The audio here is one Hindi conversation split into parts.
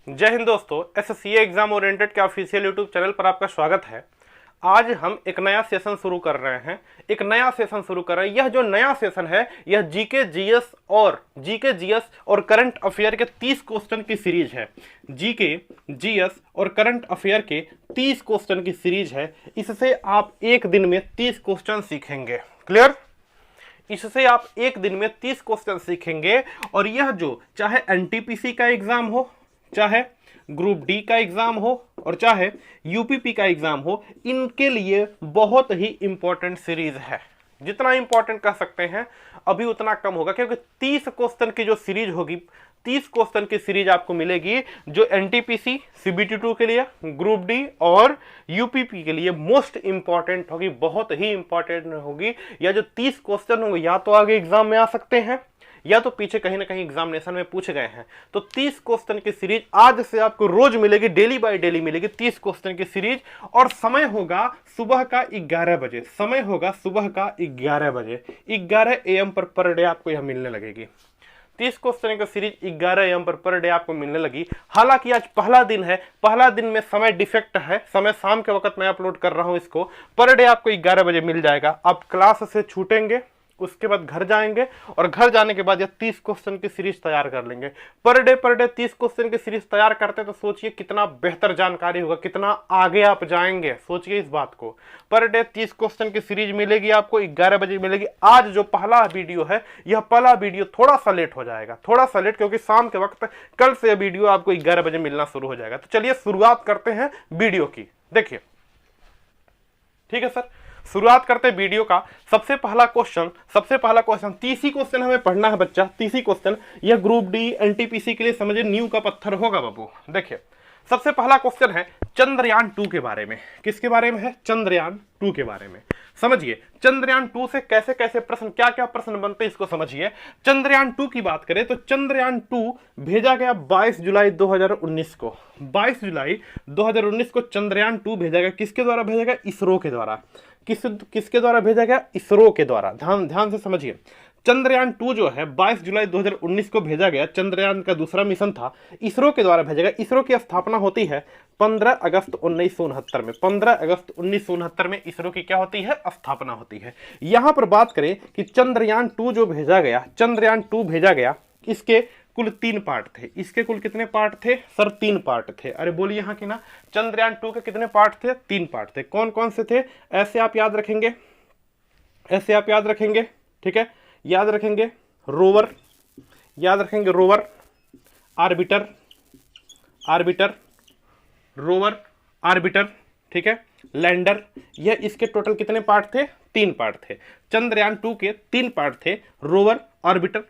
जय हिंद दोस्तों, एसएससीए एग्जाम ओरिएंटेड के ऑफिशियल यूट्यूब चैनल पर आपका स्वागत है। आज हम एक नया सेशन शुरू कर रहे हैं। यह जो नया सेशन है यह जीके जीएस और करंट अफेयर के 30 क्वेश्चन की सीरीज है। जीके जीएस और करंट अफेयर के 30 क्वेश्चन की सीरीज है। इससे आप एक दिन में 30 क्वेश्चन सीखेंगे। क्लियर? इससे आप एक दिन में 30 क्वेश्चन सीखेंगे और यह जो चाहे एनटीपीसी का एग्जाम हो, चाहे ग्रुप डी का एग्जाम हो और चाहे यूपीपी का एग्जाम हो, इनके लिए बहुत ही इंपॉर्टेंट सीरीज है। जितना इंपॉर्टेंट कह सकते हैं अभी उतना कम होगा, क्योंकि 30 क्वेश्चन की जो सीरीज होगी, 30 क्वेश्चन की सीरीज आपको मिलेगी जो एनटीपीसी, सीबीटी2 के लिए, ग्रुप डी और यूपीपी के लिए मोस्ट इंपॉर्टेंट होगी, बहुत ही इंपॉर्टेंट होगी। या जो 30 क्वेश्चन होंगे या तो आगे एग्जाम में आ सकते हैं या तो पीछे कहीं ना कहीं एग्जामिनेशन में पूछे गए हैं। तो 30 क्वेश्चन की सीरीज आज से आपको रोज मिलेगी, डेली बाय डेली मिलेगी 30 क्वेश्चन की सीरीज। और समय होगा सुबह का 11 बजे, 11 AM पर डे आपको यह मिलने लगेगी। 30 क्वेश्चन की सीरीज 11 AM पर डे आपको मिलने लगी। हालांकि आज पहला दिन है, पहला दिन में समय डिफेक्ट है, समय शाम के वक्त मैं अपलोड कर रहा हूं इसको। पर डे आपको 11 बजे मिल जाएगा। आप क्लास से छूटेंगे, उसके बाद घर जाएंगे और घर जाने के बाद यह 30 क्वेश्चन की सीरीज तैयार कर लेंगे। पर डे 30 क्वेश्चन की सीरीज तैयार करते तो सोचिए कितना बेहतर जानकारी होगा, कितना आगे आप जाएंगे। सोचिए इस बात को। पर डे 30 क्वेश्चन की सीरीज मिलेगी आपको, 11 बजे मिलेगी। आज जो पहला वीडियो है, यह पहला वीडियो थोड़ा सा लेट हो जाएगा, थोड़ा सा लेट, क्योंकि शाम के वक्त कल से यह वीडियो आपको 11 बजे मिलना शुरू हो जाएगा। तो चलिए शुरुआत करते हैं वीडियो की। देखिए, ठीक है सर, शुरुआत करते हैं वीडियो का। सबसे पहला क्वेश्चन 30 ही क्वेश्चन हमें पढ़ना है बच्चा, 30 ही क्वेश्चन। यह ग्रुप डी एनटीपीसी के लिए समझिए न्यू का पत्थर होगा बाबू। देखिए, सबसे पहला क्वेश्चन है चंद्रयान 2 के बारे में। किसके बारे में है? चंद्रयान 2 के बारे में। समझिए चंद्रयान 2 से कैसे कैसे प्रश्न, क्या क्या प्रश्न बनते हैं इसको समझिए। चंद्रयान 2 की बात करें तो चंद्रयान 2 भेजा गया 22 जुलाई 2019 को। 22 जुलाई 2019 को चंद्रयान 2 भेजा गया। किसके द्वारा भेजा गया? इसरो के द्वारा। किसके द्वारा भेजा गया? इसरो के द्वारा। ध्यान से समझिए। चंद्रयान 2 जो है 22 जुलाई 2019 को भेजा गया। चंद्रयान का दूसरा मिशन था, इसरो के द्वारा भेजा गया। इसरो की स्थापना होती है 15 अगस्त 1969 में। 15 अगस्त 1969 में इसरो की क्या होती है? स्थापना होती है। यहां पर बात करें कि चंद्रयान 2 जो भेजा गया, चंद्रयान 2 भेजा गया, इसके कुल 3 पार्ट थे। इसके कुल कितने पार्ट थे सर? 3 पार्ट थे। अरे बोलिए यहां कि ना, चंद्रयान 2 के कितने पार्ट थे? 3 पार्ट थे। कौन कौन से थे? ऐसे आप याद रखेंगे, ठीक है। याद रखेंगे रोवर, आर्बिटर, रोवर, आर्बिटर, ठीक है, लैंडर। यह इसके टोटल कितने पार्ट थे? 3 पार्ट थे। चंद्रयान 2 के 3 पार्ट थे, रोवर, ऑर्बिटर,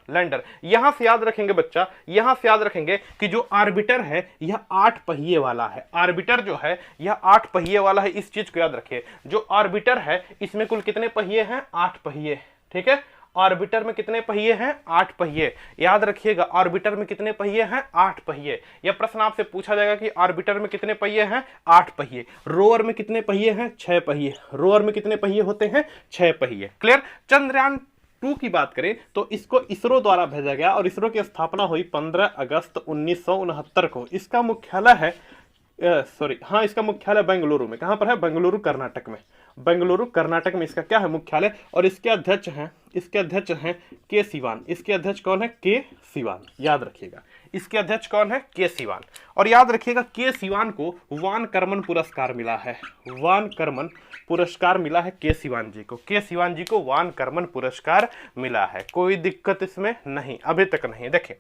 लैंडर। यहां से याद रखेंगे बच्चा, यहां से याद रखेंगे कि जो ऑर्बिटर है यह 8 पहिए वाला है। ऑर्बिटर जो है यह 8 पहिए वाला है। इस चीज को याद रखिए। जो ऑर्बिटर है इसमें कुल कितने पहिए हैं? 8 पहिए। ठीक है, ऑर्बिटर में कितने पहिए हैं? 8 पहिए। याद रखिएगा, ऑर्बिटर में कितने पहिए हैं? 8 पहिए। यह प्रश्न आपसे पूछा जाएगा कि ऑर्बिटर में कितने पहिए हैं? 8 पहिए। रोवर में कितने पहिए हैं? 6 पहिए। रोवर में कितने पहिए होते हैं? 6 पहिए। क्लियर? चंद्रयान 2 की बात करें तो इसको इसरो द्वारा भेजा गया और इसरो की स्थापना हुई 15 अगस्त 1969 को। इसका मुख्यालय है इसका मुख्यालय बेंगलुरु में। कहां पर है? बेंगलुरु, कर्नाटक में। बेंगलुरु, कर्नाटक में इसका क्या है? मुख्यालय। और इसके अध्यक्ष हैं के सिवान। इसके अध्यक्ष कौन है? के सिवान। याद रखिएगा, इसके अध्यक्ष कौन है? के सिवान। और याद रखिएगा के सिवान को वान कर्मन पुरस्कार मिला है। वान कर्मन पुरस्कार मिला है के सिवान जी को। के सिवान जी को वान कर्मन पुरस्कार मिला है। कोई दिक्कत इसमें नहीं, अभी तक नहीं। देखें,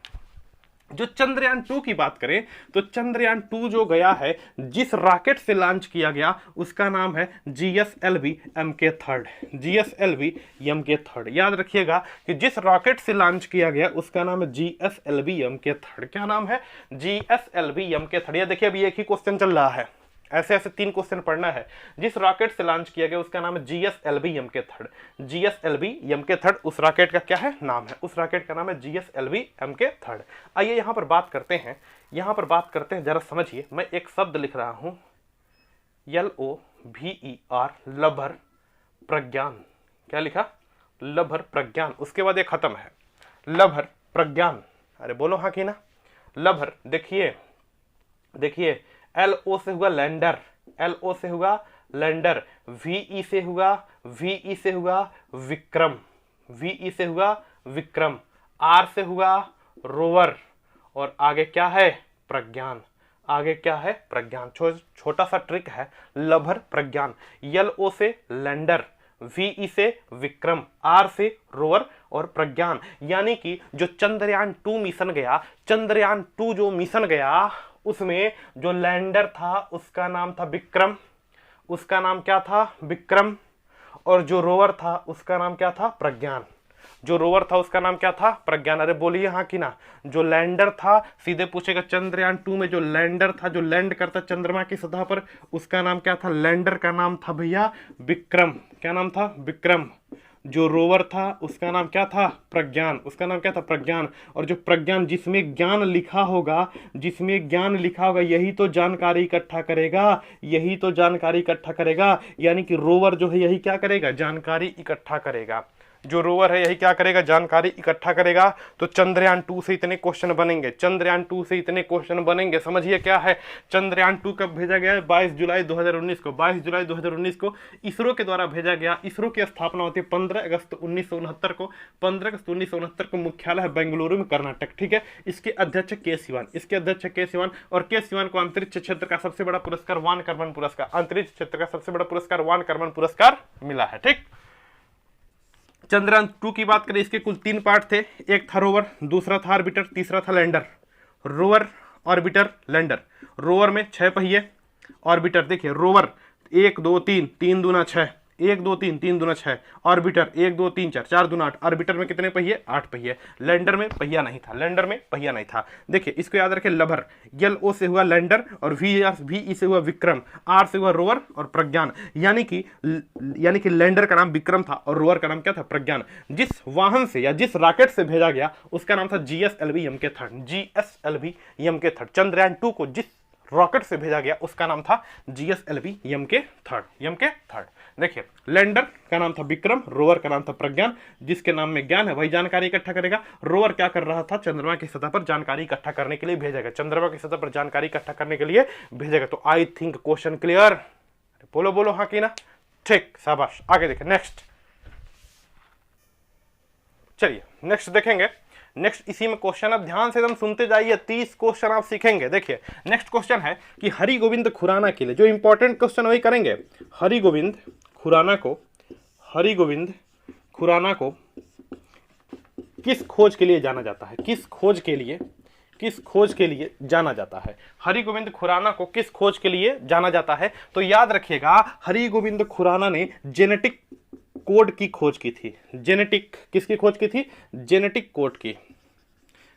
जो चंद्रयान 2 की बात करें तो चंद्रयान 2 जो गया है, जिस रॉकेट से लॉन्च किया गया उसका नाम है GSLV MK3। GSLV MK3। याद रखिएगा कि जिस रॉकेट से लॉन्च किया गया उसका नाम है GSLV MK3। क्या नाम है? GSLV MK3। ये देखिए अभी एक ही क्वेश्चन चल रहा है, ऐसे 3 क्वेश्चन पढ़ना है। जिस रॉकेट से लॉन्च किया गया उसका नाम है GSLV MK3। GSLV MK3 उस रॉकेट का क्या है? नाम है। उस रॉकेट का नाम है GSLV MK3। आइए यहां पर बात करते हैं, जरा समझिए। मैं एक शब्द लिख रहा हूं, LOVER, लभर प्रज्ञान। क्या लिखा? लभर प्रज्ञान। उसके बाद ये खत्म है, लभर प्रज्ञान। अरे बोलो हाँ कि ना? लभर, देखिए देखिए, LO से हुआ लैंडर, LO से हुआ लैंडर, VE से हुआ, VE से हुआ विक्रम, VE से हुआ विक्रम, R से हुआ रोवर, और आगे क्या है, प्रज्ञान, आगे क्या है, प्रज्ञान। छोटा सा ट्रिक है, लभर प्रज्ञान, LO से लैंडर, VE से विक्रम, R से रोवर और प्रज्ञान। यानी कि जो चंद्रयान 2 मिशन गया, चंद्रयान 2 जो मिशन गया उसमें जो लैंडर था उसका नाम था विक्रम, उसका नाम क्या था, विक्रम, और जो रोवर था उसका नाम क्या था, प्रज्ञान, जो रोवर था उसका नाम क्या था, प्रज्ञान। अरे बोलिए हाँ कि ना। जो लैंडर था, सीधे पूछेगा चंद्रयान 2 में जो लैंडर था, जो लैंड करता चंद्रमा की सतह पर, उसका नाम क्या था, लैंडर का नाम था भैया विक्रम। क्या नाम था, विक्रम। जो रोवर था उसका नाम क्या था, प्रज्ञान, उसका नाम क्या था, प्रज्ञान। और जो प्रज्ञान, जिसमें ज्ञान लिखा होगा, जिसमें ज्ञान लिखा होगा यही तो जानकारी इकट्ठा करेगा, यही तो जानकारी इकट्ठा करेगा। यानी कि रोवर जो है यही क्या करेगा, जानकारी इकट्ठा करेगा। जो रोवर है यही क्या करेगा, जानकारी इकट्ठा करेगा। तो चंद्रयान 2 से इतने क्वेश्चन बनेंगे, चंद्रयान 2 से इतने क्वेश्चन बनेंगे। समझिए क्या है, चंद्रयान 2 कब भेजा गया है, 22 जुलाई 2019 को, 22 जुलाई 2019 को इसरो के द्वारा भेजा गया। इसरो की स्थापना होती है 15 अगस्त 1969 को, 15 अगस्त 1969 को। मुख्यालय है बेंगलुरु में, कर्नाटक, ठीक है। इसके अध्यक्ष के सिवान, इसके अध्यक्ष के सिवान। और के सिवान को अंतरिक्ष क्षेत्र का सबसे बड़ा पुरस्कार वान कर्मन पुरस्कार, अंतरिक्ष क्षेत्र का सबसे बड़ा पुरस्कार वान कर्मन पुरस्कार मिला है, ठीक। चंद्रयान 2 की बात करें, इसके कुल 3 पार्ट थे। एक था रोवर, दूसरा था ऑर्बिटर, तीसरा था lander. Rover, orbiter, lander. Rover में 6 पहिए, ऑर्बिटर देखिए, रोवर 1 2 3, 3 दूना 6, 1 2 3, 3 दूना 6, ऑर्बिटर 1 2 3 4, 4 दूना 8। ऑर्बिटर में कितने पहिए, 8 पहिए। लैंडर में पहिया नहीं था, लैंडर में पहिया नहीं था। देखिए इसको याद रखें, लभर, LO से हुआ लैंडर, और VE से हुआ विक्रम, R से हुआ रोवर और प्रज्ञान। यानी कि लैंडर का नाम विक्रम था और रोवर का नाम क्या था, प्रज्ञान। जिस वाहन से या जिस रॉकेट से भेजा गया उसका नाम था GSLV MK3, GSLV MK3। Chandrayaan 2 को जिस रॉकेट से भेजा गया उसका नाम था GSLV MK3। देखिए लैंडर का नाम था विक्रम, रोवर का नाम था प्रज्ञान। जिसके नाम में ज्ञान है वही जानकारी इकट्ठा करेगा। रोवर क्या कर रहा था, चंद्रमा की सतह पर जानकारी इकट्ठा करने के लिए भेजेगा, चंद्रमा की सतह पर जानकारी इकट्ठा करने के लिए भेजेगा। तो आई थिंक क्वेश्चन क्लियर, बोलो बोलो हाँ कि ना, ठीक, शाबाश। आगे देखें, नेक्स्ट, चलिए नेक्स्ट देखेंगे। नेक्स्ट इसी में क्वेश्चन, अब ध्यान से एकदम सुनते जाइए, 30 क्वेश्चन आप सीखेंगे। देखिए नेक्स्ट क्वेश्चन है कि हरिगोविंद खुराना के लिए, जो इंपॉर्टेंट क्वेश्चन वही करेंगे। हरिगोविंद खुराना को किस खोज के लिए जाना जाता है, किस खोज के लिए जाना जाता है। हरिगोविंद खुराना को किस खोज के लिए जाना जाता है, तो याद रखिएगा हरिगोविंद खुराना ने जेनेटिक कोड की खोज की थी। जेनेटिक किसकी खोज की थी, जेनेटिक कोड की,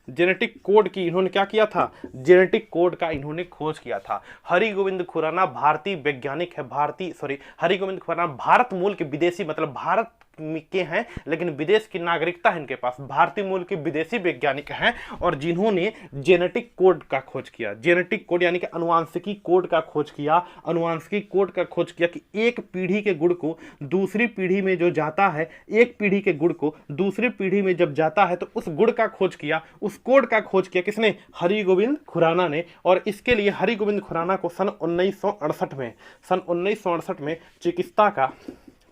जेनेटिक कोड की इन्होंने क्या किया था, जेनेटिक कोड का इन्होंने खोज किया था। हरिगोविंद खुराना भारतीय वैज्ञानिक है, हरिगोविंद खुराना भारत मूल के विदेशी, मतलब भारत के हैं लेकिन विदेश की नागरिकता है इनके पास, भारतीय मूल के विदेशी वैज्ञानिक हैं, और जिन्होंने जेनेटिक कोड का खोज किया। जेनेटिक कोड यानी कि अनुवांशिकी कोड का खोज किया, अनुवांशिकी कोड का खोज किया कि एक पीढ़ी के गुण को दूसरी पीढ़ी में जो जाता है, एक पीढ़ी के गुण को दूसरी पीढ़ी में जब जाता है तो उस गुण का खोज किया, उस कोड का खोज किया किसने, हरिगोविंद खुराना ने। और इसके लिए हरिगोविंद खुराना को सन 1968 में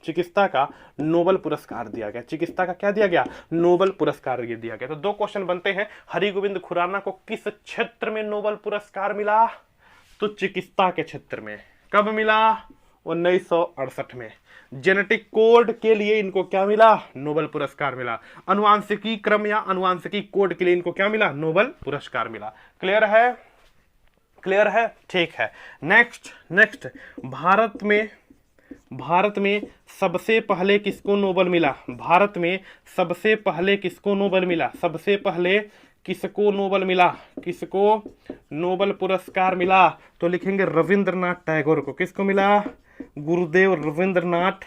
चिकित्सा का नोबेल पुरस्कार दिया गया। चिकित्सा का क्या दिया गया, नोबेल पुरस्कार दिया गया। तो 2 क्वेश्चन बनते हैं, हरिगोविंद खुराना को किस क्षेत्र में नोबेल पुरस्कार मिला, तो चिकित्सा के क्षेत्र में। कब मिला, 1968 में। जेनेटिक कोड के लिए इनको क्या मिला, नोबेल पुरस्कार मिला। अनुवांशिकी क्रम या अनुवांशिकी कोड के लिए इनको क्या मिला, नोबेल पुरस्कार मिला। क्लियर है, ठीक है। नेक्स्ट भारत में सबसे पहले किसको नोबेल मिला, भारत में सबसे पहले किसको नोबेल मिला, सबसे पहले किसको नोबेल मिला, किसको नोबेल पुरस्कार मिला, तो लिखेंगे रविंद्रनाथ टैगोर को। किसको मिला, गुरुदेव रविंद्रनाथ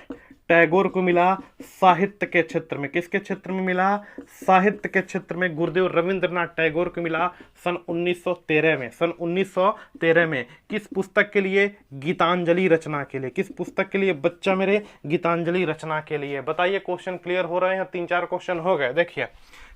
टैगोर को मिला साहित्य के क्षेत्र में। किसके क्षेत्र में मिला, साहित्य के क्षेत्र में गुरुदेव रविंद्रनाथ टैगोर को मिला सन 1913 में। सन 1913 में किस पुस्तक के लिए, गीतांजलि रचना के लिए। किस पुस्तक के लिए बच्चा मेरे, गीतांजलि रचना के लिए। बताइए क्वेश्चन क्लियर हो रहे हैं, 3-4 क्वेश्चन हो गए। देखिए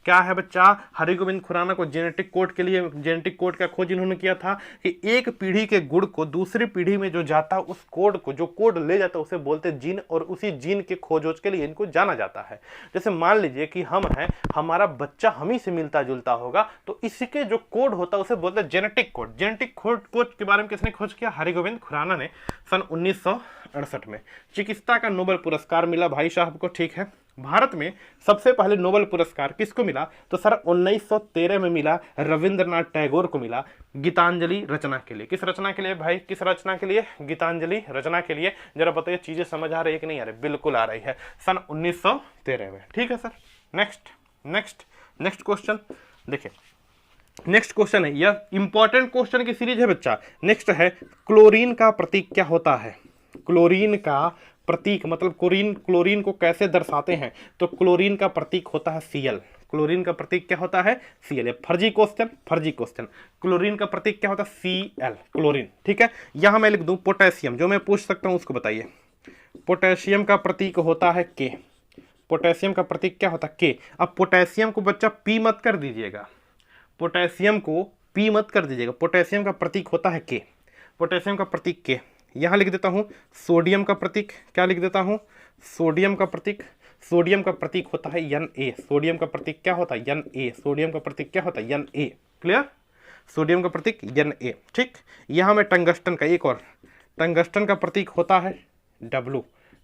क्या है बच्चा, हरिगोविंद खुराना को जेनेटिक कोड के लिए, जेनेटिक कोड का खोज इन्होंने किया था कि एक पीढ़ी के गुण को दूसरी पीढ़ी में जो जाता उस कोड को, जो कोड ले जाता उसे बोलते जीन, और उसी जीन के खोज के लिए इनको जाना जाता है। जैसे मान लीजिए कि हम हैं, हमारा बच्चा हम ही से मिलता जुलता होगा, तो इसके जो कोड होता है उसे बोलते हैं जेनेटिक कोड। जेनेटिक कोड के बारे में किसने खोज किया, हरिगोविंद खुराना ने सन 1968 में। चिकित्सा का नोबेल पुरस्कार मिला भाई साहब को, ठीक है। भारत में सबसे पहले नोबेल पुरस्कार किसको मिला, तो सर 1913 में मिला, रविंद्रनाथ टैगोर को मिला, गीतांजलि रचना के लिए। किस रचना के लिए भाई, किस रचना के लिए, गीतांजलि रचना के लिए। जरा बताइए चीजें समझ आ रही है कि नहीं आ रही, बिल्कुल आ रही है, सन 1913 में, ठीक है सर। नेक्स्ट क्वेश्चन देखिए, नेक्स्ट क्वेश्चन है, यह इंपॉर्टेंट क्वेश्चन की सीरीज है बच्चा। नेक्स्ट है, क्लोरीन का प्रतीक क्या होता है। क्लोरीन का प्रतीक मतलब क्लोरीन को कैसे दर्शाते हैं, तो क्लोरीन का प्रतीक होता है Cl। क्लोरीन का प्रतीक क्या होता है, Cl। फर्जी क्वेश्चन। क्लोरीन का प्रतीक क्या होता है, Cl, क्लोरीन, ठीक है। यहां मैं लिख दूं पोटेशियम, जो मैं पूछ सकता हूं उसको बताइए। पोटेशियम का प्रतीक होता है K। पोटेशियम का प्रतीक क्या होता है, K। अब पोटेशियम को बच्चा P मत कर दीजिएगा, पोटेशियम को P मत कर दीजिएगा, पोटेशियम का प्रतीक होता है K। पोटेशियम का प्रतीक K। यहां लिख देता हूं सोडियम का प्रतीक, क्या लिख देता हूं, सोडियम का प्रतीक होता है Na। सोडियम का प्रतीक क्या होता है, Na। सोडियम का प्रतीक क्या होता है, Na। क्लियर, सोडियम का प्रतीक Na, ठीक। यहां में टंगस्टन का एक और, टंगस्टन का प्रतीक होता है W।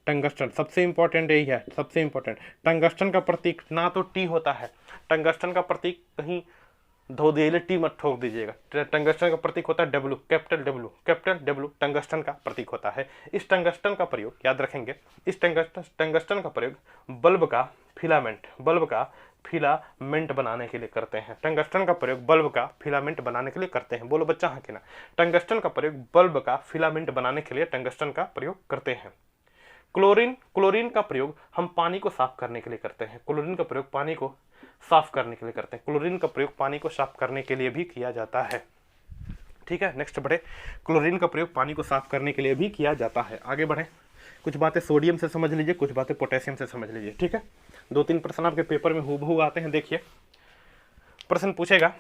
टंगस्टन सबसे इंपॉर्टेंट यही है, सबसे इंपॉर्टेंट। टंगस्टन का प्रतीक ना तो T होता है, टंगस्टन का प्रतीक कहीं धो दिए, टी मत ठोक दीजिएगा। टंगस्टन का प्रतीक होता है W, कैपिटल W टंगस्टन का प्रतीक होता है। इस टंगस्टन का प्रयोग याद रखेंगे, इस टंगस्टन का प्रयोग बल्ब का फिलामेंट बनाने के लिए करते हैं। टंगस्टन का प्रयोग बल्ब का फिलामेंट बनाने के लिए करते हैं। बोलो बच्चा हाँ कि ना, टंगस्टन का प्रयोग बल्ब का फिलामेंट बनाने के लिए टंगस्टन का प्रयोग करते हैं। क्लोरीन का प्रयोग हम पानी को साफ करने के लिए करते हैं। क्लोरीन का प्रयोग पानी को साफ करने के लिए करते हैं। क्लोरीन का प्रयोग पानी को साफ करने के लिए भी किया जाता है, ठीक है। नेक्स्ट बढ़े, क्लोरीन का प्रयोग पानी को साफ करने के लिए भी किया जाता है। आगे बढ़े, कुछ बातें सोडियम से समझ लीजिए, कुछ बातें पोटेशियम से समझ लीजिए, ठीक है। 2-3 प्रश्न आपके पेपर में हूबहू आते हैं। देखिए प्रश्न पूछेगा,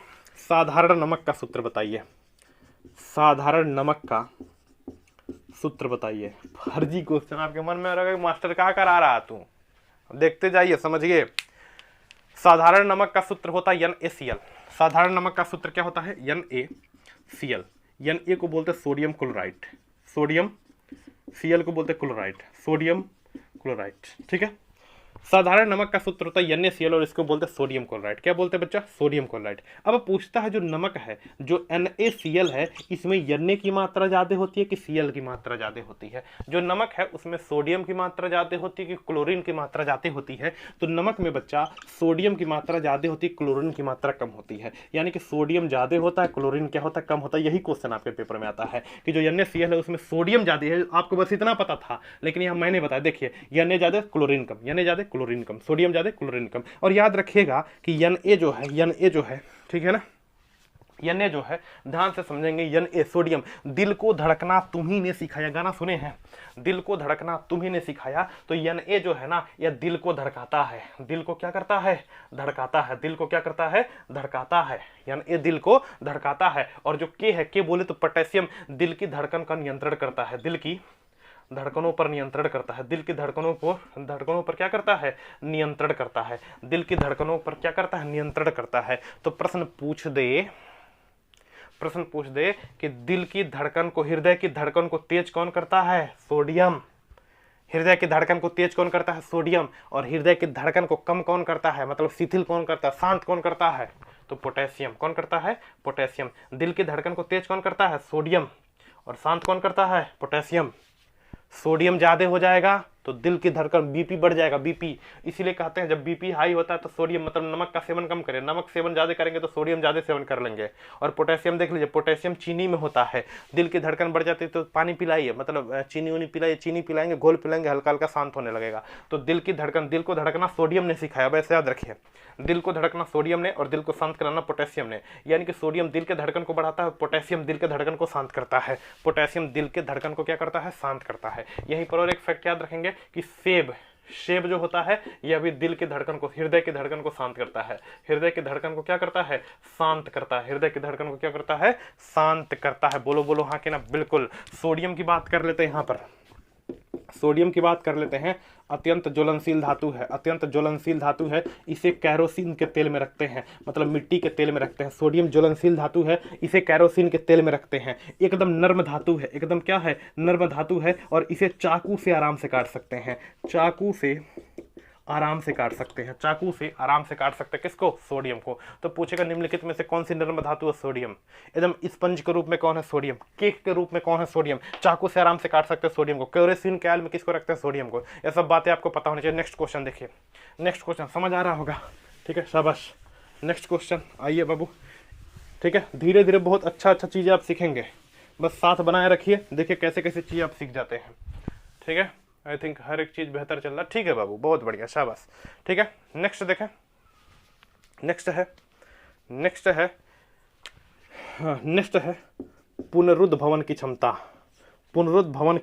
साधारण नमक का सूत्र बताइए। साधारण नमक का सूत्र बताइए। फर्जी क्वेश्चन आपके मन में आ रहा है, मास्टर क्या करा रहा तू, देखते जाइए, समझिए। साधारण नमक का सूत्र होता है NaCl। साधारण नमक का सूत्र क्या होता है, NaCl। Na को बोलते हैं सोडियम क्लोराइड, सोडियम, Cl को बोलते हैं क्लोराइड, सोडियम क्लोराइड, ठीक है। साधारण नमक का सूत्र होता है NaCl और इसको बोलते हैं सोडियम क्लोराइड। क्या बोलते हैं बच्चा, सोडियम क्लोराइड। अब पूछता है जो नमक है, जो NaCl है, इसमें Na की मात्रा ज्यादा होती है कि Cl की मात्रा ज्यादा होती है। जो नमक है उसमें सोडियम की मात्रा ज्यादा होती है कि क्लोरीन की मात्रा ज्यादा होती है। तो नमक में बच्चा सोडियम की मात्रा ज्यादा होती है, क्लोरीन की मात्रा कम होती है। यानी कि सोडियम ज्यादा होता है, क्लोरीन क्या होता है, कम होता है। यही क्वेश्चन आपके पेपर में आता है कि जो NaCl है उसमें सोडियम ज्यादा है, आपको बस इतना पता था, लेकिन यहाँ मैंने बताया। देखिए Na ज्यादा, क्लोरीन कम, Na ज्यादा, क्लोरीन कम, सोडियम ज्यादा, क्लोरीन कम। और याद रखिएगा कि Na जो है, ठीक है ना, Na जो है, ध्यान से समझेंगे, Na सोडियम। दिल को धड़कना तुम्ही ने सिखाया, गाना सुने हैं, दिल को धड़कना तुम्ही ने सिखाया। तो Na जो है ना, यह दिल को धड़काता है। दिल को क्या करता है, धड़काता है। दिल को क्या करता है, धड़काता है। Na दिल को धड़काता है। और जो K है, K बोले तो पोटेशियम, दिल की धड़कन का नियंत्रण करता है, दिल की धड़कनों पर नियंत्रण करता है। दिल की धड़कनों पर क्या करता है, नियंत्रण करता है। दिल की धड़कनों पर क्या करता है, नियंत्रण करता है। तो प्रश्न पूछ दे कि दिल की धड़कन को, हृदय की धड़कन को तेज कौन करता है, सोडियम। हृदय की धड़कन को तेज कौन करता है, सोडियम। और हृदय की धड़कन को कम कौन करता है, मतलब शिथिल कौन करता है, शांत कौन करता है, तो पोटेशियम। कौन करता है, पोटेशियम। दिल की धड़कन को तेज कौन करता है, सोडियम। और शांत कौन करता है, पोटेशियम। सोडियम ज्यादा हो जाएगा तो दिल की धड़कन, बीपी बढ़ जाएगा, बीपी। इसीलिए कहते हैं जब बीपी हाई होता है तो सोडियम, मतलब नमक का सेवन कम करें। नमक सेवन ज्यादा करेंगे तो सोडियम ज्यादा सेवन कर लेंगे। और पोटेशियम देख लीजिए, पोटेशियम चीनी में होता है। दिल की धड़कन बढ़ जाती है तो पानी पिलाइए, मतलब चीनी उनी पिलाइए, चीनी पिलाएंगे, घोल पिलाएंगे, हल्का हल्का शांत होने लगेगा। तो दिल की धड़कन, दिल को धड़कना सोडियम ने सिखाया, वैसे याद रखिए। दिल को धड़कना सोडियम ने और दिल को शांत कराना पोटेशियम ने। यानी कि सोडियम दिल के धड़कन को बढ़ाता है, पोटेशियम दिल के धड़कन को शांत करता है। पोटेशियम दिल के धड़कन को क्या करता है, शांत करता है। यहीं पर और एक फैक्ट याद रखेंगे कि सेब सेब जो होता है यह भी दिल की धड़कन को, हृदय की धड़कन को शांत करता है। हृदय की धड़कन को क्या करता है? शांत करता है। हृदय की धड़कन को क्या करता है? शांत करता है। बोलो बोलो हाँ कि ना? बिल्कुल। सोडियम की बात कर लेते हैं यहाँ पर, सोडियम की बात कर लेते हैं। अत्यंत ज्वलनशील धातु है, अत्यंत ज्वलनशील धातु है। इसे कैरोसिन के तेल में रखते हैं, मतलब मिट्टी के तेल में रखते हैं। सोडियम ज्वलनशील धातु है, इसे कैरोसिन के तेल में रखते हैं। एकदम नर्म धातु है, एकदम क्या है? नर्म धातु है। और इसे चाकू से आराम से काट सकते हैं, चाकू से आराम से काट सकते हैं, चाकू से आराम से काट सकते हैं। किसको? सोडियम को। तो पूछेगा निम्नलिखित में से कौन सी नर्म धातु है? सोडियम। एकदम स्पंज के रूप में कौन है? सोडियम। केक के रूप में कौन है? सोडियम। चाकू से आराम से काट सकते हैं सोडियम को। कैरोसिन के आयल में किसको रखते हैं? सोडियम को। ये सब बातें आपको पता होनी चाहिए। नेक्स्ट क्वेश्चन देखिए, नेक्स्ट क्वेश्चन समझ आ रहा होगा, ठीक है, शाबाश। नेक्स्ट क्वेश्चन आइए बाबू, ठीक है। धीरे धीरे बहुत अच्छा अच्छा चीज़ें आप सीखेंगे, बस साथ बनाए रखिए, देखिए कैसे कैसे चीज़ें आप सीख जाते हैं, ठीक है। आई थिंक हर एक चीज़ बेहतर चल रहा है, ठीक है बाबू, बहुत बढ़िया, शाबाश, ठीक है। नेक्स्ट देखें, नेक्स्ट है नेक्स्ट है पुनरुद्भवन की क्षमता। पुनरुद्भवन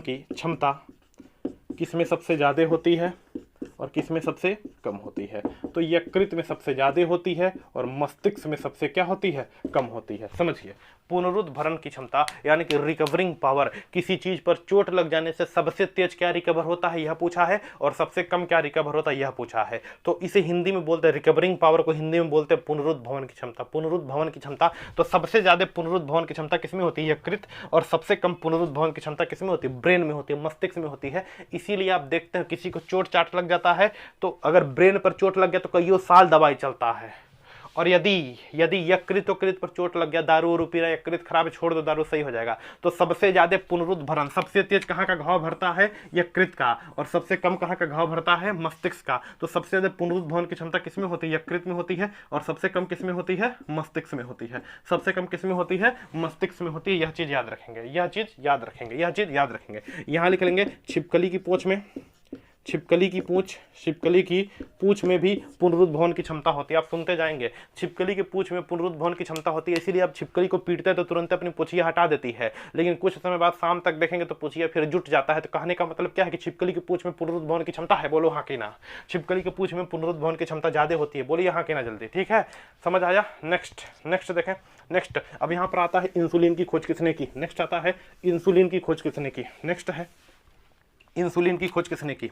की क्षमता किसमें सबसे ज़्यादा होती है और किसमें सबसे कम होती है? तो यकृत में सबसे ज़्यादा होती है और मस्तिष्क में सबसे क्या होती है? कम होती है। समझिए, पुनरुद्भरण की क्षमता यानी कि रिकवरिंग पावर, किसी चीज पर चोट लग जाने से सबसे तेज क्या रिकवर होता है यह पूछा है, और सबसे कम क्या रिकवर होता है यह पूछा है। तो इसे हिंदी में बोलते हैं, रिकवरिंग पावर को हिंदी में बोलते हैं पुनरुद्भवन की क्षमता। पुनरुद्भवन की क्षमता, तो सबसे ज्यादा पुनरुद्भवन की क्षमता किसमें होती है? यकृत। और सबसे कम पुनरुद्भवन की क्षमता किसमें होती है? ब्रेन में होती है, मस्तिष्क में होती है। इसीलिए आप देखते हैं किसी को चोट चाट लग जाता है तो अगर ब्रेन पर चोट लग गया तो कईयों साल दवाई चलता है। और यदि यकृत पर चोट लग गया, दारू वारू पी रहा है, यकृत खराब है, छोड़ दो दारू, सही हो जाएगा। तो सबसे ज्यादा पुनरुद्भरण, सबसे तेज कहाँ का घाव भरता है? यकृत का। और सबसे कम कहाँ का घाव भरता है? मस्तिष्क का। तो सबसे ज्यादा पुनरुद्भवन की क्षमता किसमें होती है? यकृत में होती है। और सबसे कम किसमें होती है? मस्तिष्क में होती है। सबसे कम किसमें होती है? मस्तिष्क में होती है। यह चीज याद रखेंगे, यह चीज याद रखेंगे, यह चीज याद रखेंगे। यहां लिख लेंगे छिपकली की पूंछ में, छिपकली की पूंछ में भी पुनरुद्भवन की क्षमता होती है। आप सुनते जाएंगे, छिपकली की पूंछ में पुनरुद्भवन की क्षमता होती है। इसीलिए आप छिपकली को पीटते हैं तो तुरंत अपनी पूंछिया हटा देती है, लेकिन कुछ समय बाद शाम तक देखेंगे तो पूंछिया फिर जुट जाता है। तो कहने का मतलब क्या है कि छिपकली की पूंछ में पुनरुद्भवन की क्षमता है। बोलो हाँ कि ना? छिपकली की पूंछ में पुनरुद्भवन की क्षमता ज्यादा होती है। बोलिए हाँ कि ना जल्दी, ठीक है, समझ आया। नेक्स्ट देखें, नेक्स्ट अब यहाँ पर आता है इंसुलिन की खोज किसने की? नेक्स्ट आता है इंसुलिन की खोज किसने की? नेक्स्ट है इंसुलिन की खोज किसने की?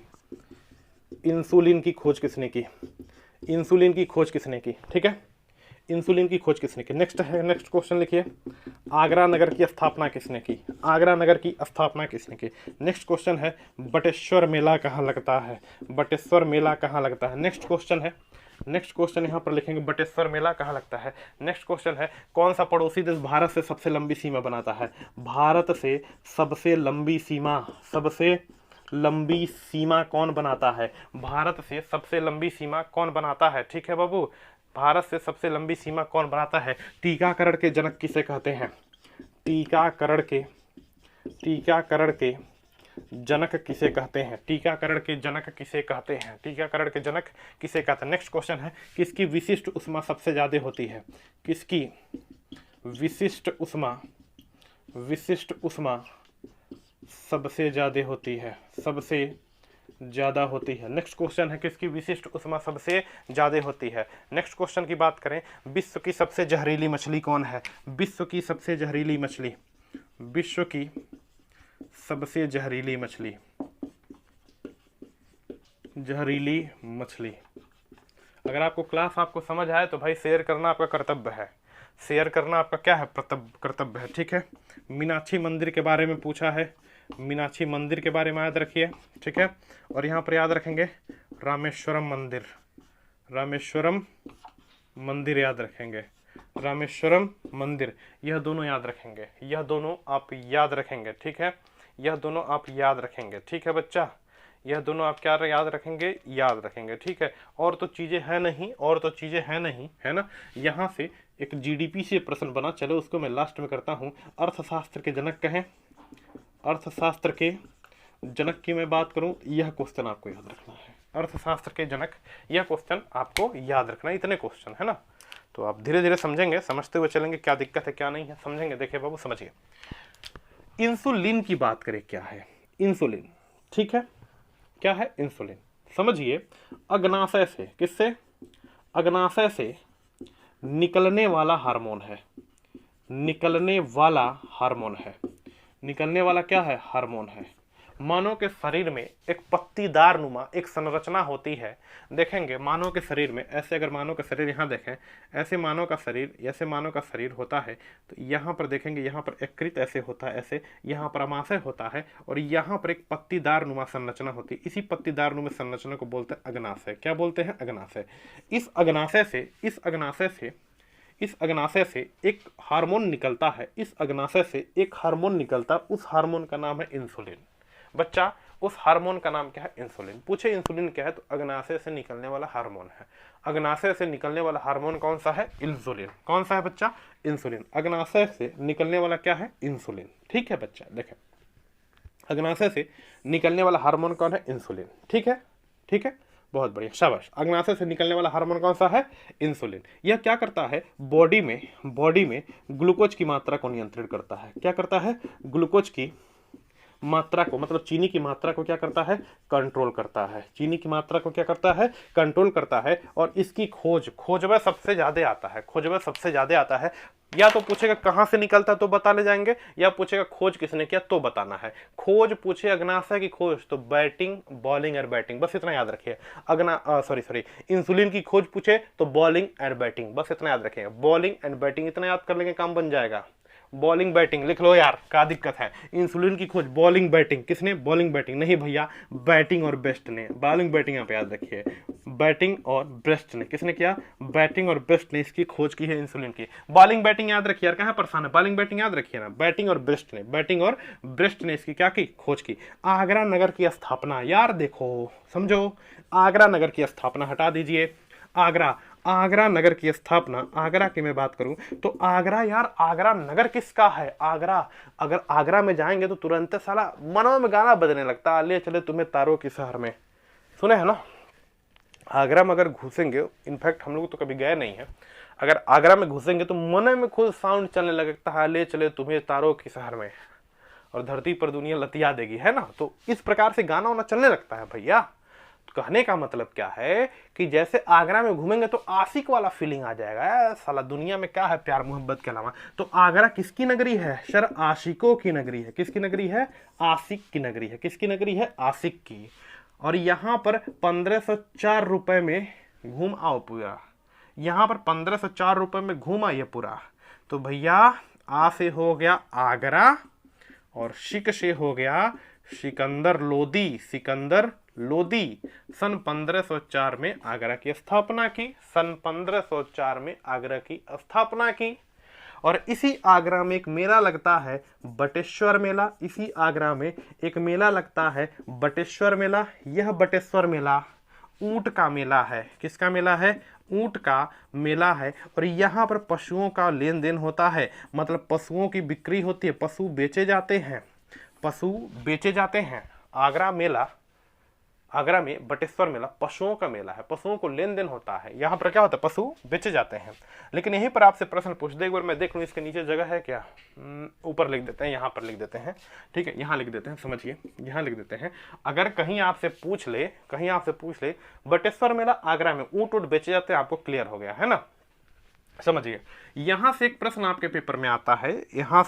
इंसुलिन की खोज किसने की? इंसुलिन की खोज किसने की? ठीक है, इंसुलिन की खोज किसने की? नेक्स्ट है, नेक्स्ट क्वेश्चन लिखिए, आगरा नगर की स्थापना किसने की? आगरा नगर की स्थापना किसने की? नेक्स्ट क्वेश्चन है बटेश्वर मेला कहाँ लगता है? बटेश्वर मेला कहाँ लगता है? नेक्स्ट क्वेश्चन यहाँ पर लिखेंगे बटेश्वर मेला कहाँ लगता है। नेक्स्ट क्वेश्चन है कौन सा पड़ोसी देश भारत से सबसे लंबी सीमा बनाता है? भारत से सबसे लंबी सीमा कौन बनाता है? भारत से सबसे लंबी सीमा कौन बनाता है? ठीक है बाबू, भारत से सबसे लंबी सीमा कौन बनाता है? टीकाकरण के जनक किसे कहते हैं? टीकाकरण के जनक किसे कहते हैं? टीकाकरण के जनक किसे कहते हैं? टीकाकरण के जनक किसे कहते हैं? नेक्स्ट क्वेश्चन है किसकी विशिष्ट उष्मा सबसे ज्यादा होती है? किसकी विशिष्ट उष्मा सबसे ज्यादा होती है? सबसे ज्यादा होती है। नेक्स्ट क्वेश्चन है किसकी विशिष्ट उष्मा सबसे ज्यादा होती है? नेक्स्ट क्वेश्चन की बात करें, विश्व की सबसे जहरीली मछली कौन है? विश्व की सबसे जहरीली मछली, विश्व की सबसे जहरीली मछली। अगर आपको क्लास आपको समझ आए तो भाई शेयर करना आपका कर्तव्य है, शेयर करना आपका क्या है? कर्तव्य है, ठीक है। मीनाक्षी मंदिर के बारे में पूछा है, मीनाक्षी मंदिर के बारे में याद रखिए, ठीक है। और यहाँ पर याद रखेंगे रामेश्वरम मंदिर याद रखेंगे, रामेश्वरम मंदिर, यह दोनों याद रखेंगे, यह दोनों आप याद रखेंगे, ठीक है। यह दोनों आप याद रखेंगे, ठीक है बच्चा, यह दोनों आप क्या याद रखेंगे? याद रखेंगे, ठीक है। और तो चीज़ें हैं नहीं, है ना। यहाँ से एक जीडीपी से प्रश्न बना, चलो उसको मैं लास्ट में करता हूँ। अर्थशास्त्र के जनक कहें, अर्थशास्त्र के जनक की मैं बात करूँ, यह क्वेश्चन आपको याद रखना है। अर्थशास्त्र के जनक, यह क्वेश्चन आपको याद रखना है। इतने क्वेश्चन है ना, तो आप धीरे धीरे समझेंगे, समझते हुए चलेंगे क्या दिक्कत है क्या नहीं है, समझेंगे। देखिए बाबू समझिए, इंसुलिन की बात करें क्या है? इंसुलिन, ठीक है, क्या है? इंसुलिन। समझिए, अग्नाशय से, किससे? अग्नाशय से निकलने वाला हार्मोन है, निकलने वाला हार्मोन है, निकलने वाला क्या है? हार्मोन है। मानव के शरीर में एक पत्तीदार नुमा एक संरचना होती है। देखेंगे मानव के शरीर में ऐसे, अगर मानव का शरीर यहाँ देखें, ऐसे मानव का शरीर, ऐसे मानव का शरीर होता है, तो यहाँ पर देखेंगे, यहाँ पर यकृत ऐसे होता है, ऐसे यहाँ पर अमाशय होता है, और यहाँ पर एक पत्तीदार नुमा संरचना होती है। इसी पत्तीदार नुमा संरचना को बोलते हैं अग्नाशय। क्या बोलते हैं? अग्नाशय। इस अग्नाशय से एक हार्मोन निकलता है, इस अग्नाशय से एक हार्मोन निकलता, उस हार्मोन का नाम है इंसुलिन। बच्चा, उस हार्मोन का नाम क्या है? इंसुलिन। पूछे इंसुलिन क्या है, तो अग्नाशय से निकलने वाला हार्मोन है। अग्नाशय से निकलने वाला हार्मोन कौन सा है? इंसुलिन। कौन सा है बच्चा? इंसुलिन। अग्नाशय से निकलने वाला क्या है? इंसुलिन। ठीक है बच्चा, देखें, अग्नाशय से निकलने वाला हार्मोन कौन है? इंसुलिन। ठीक है, ठीक है, बहुत बढ़िया, शाबाश। अग्नाशय से निकलने वाला हार्मोन कौन सा है? इंसुलिन। यह क्या करता है? बॉडी में ग्लूकोज की मात्रा को नियंत्रित करता है। क्या करता है? ग्लूकोज की मात्रा को, मतलब चीनी की मात्रा को क्या करता है? कंट्रोल करता है। चीनी की मात्रा को क्या करता है? कंट्रोल करता है। और इसकी खोजवा सबसे ज्यादा आता है, खोजवा सबसे ज्यादा आता है। या तो पूछेगा कहां से निकलता है तो बता ले जाएंगे, या पूछेगा खोज किसने किया तो बताना है। खोज पूछे अग्नाशय की खोज तो बैटिंग, बॉलिंग और बैटिंग, बस इतना याद रखिए। इंसुलिन की खोज पूछे तो बॉलिंग एंड बैटिंग, बस इतना याद रखिएगा। बॉलिंग एंड बैटिंग इतना याद कर लेंगे, काम बन जाएगा। बॉलिंग बैटिंग लिख लो यार, क्या दिक्कत है? इंसुलिन की खोज बॉलिंग बैटिंग, किसने? बॉलिंग बैटिंग नहीं भैया, बैटिंग और बेस्ट ने। बॉलिंग बैटिंग यहाँ पे याद रखिए, बैटिंग और ब्रेस्ट ने। किसने किया? बैटिंग और ब्रेस्ट ने इसकी खोज की है, इंसुलिन की। बॉलिंग बैटिंग याद रखिए यार, कहाँ परेशान है? बॉलिंग बैटिंग याद रखिए ना, बैटिंग और ब्रेस्ट ने, बैटिंग और ब्रेस्ट ने इसकी क्या की? खोज की। आगरा नगर की स्थापना, यार देखो समझो, आगरा नगर की स्थापना हटा दीजिए। आगरा नगर की स्थापना, आगरा की मैं बात करूं तो आगरा, यार आगरा नगर किसका है? आगरा, अगर आगरा में जाएंगे तो तुरंत साला मनों में गाना बजने लगता, ले चले तुम्हें तारों की शहर में। सुने है ना? आगरा में अगर घुसेंगे, इनफैक्ट हम लोग तो कभी गए नहीं है, अगर आगरा में घुसेंगे तो मन में खुद साउंड चलने लगता है, ले चले तुम्हें तारों की शहर में, और धरती पर दुनिया लतिया देगी, है ना? तो इस प्रकार से गाना वाना चलने लगता है भैया। कहने का मतलब क्या है कि जैसे आगरा में घूमेंगे तो आशिक वाला फीलिंग आ जाएगा। साला दुनिया में क्या है प्यार मोहब्बत के अलावा? तो आगरा किसकी नगरी है? सर आशिकों की नगरी है। किसकी नगरी है? आशिक की नगरी है। किसकी नगरी है? आशिक की। और यहाँ पर 1504 रुपए में घूम आओ पूरा, यहाँ पर 1504 रुपए में घूम आइए पूरा। तो भैया आ से हो गया आगरा, और शिक से हो गया सिकंदर लोदी। सिकंदर लोदी सन 1504 में आगरा की स्थापना की, सन 1504 में आगरा की स्थापना की। और इसी आगरा में एक मेला लगता है बटेश्वर मेला। इसी आगरा में एक मेला लगता है बटेश्वर मेला। यह बटेश्वर मेला ऊंट का मेला है। किसका मेला है? ऊंट का मेला है। और यहाँ पर पशुओं का लेन देन होता है, मतलब पशुओं की बिक्री होती है, पशु बेचे जाते हैं, पशु बेचे जाते हैं। आगरा मेला, आगरा में बटेश्वर मेला पशुओं का मेला है, पशुओं को लेन देन होता है। यहाँ पर क्या होता है? पशु बेचे जाते हैं। लेकिन यहीं पर आपसे प्रश्न पूछ दे, एक बार मैं देख लूँ इसके नीचे जगह है क्या? ऊपर लिख देते हैं, यहाँ पर लिख देते हैं, ठीक है, यहाँ लिख देते हैं, समझिए, यहाँ लिख देते हैं। अगर कहीं आपसे पूछ ले बटेश्वर मेला आगरा में ऊँट बेचे जाते हैं, आपको क्लियर हो गया है ना? समझिए, यहां से एक प्रश्न आपके पेपर में आता है, यहां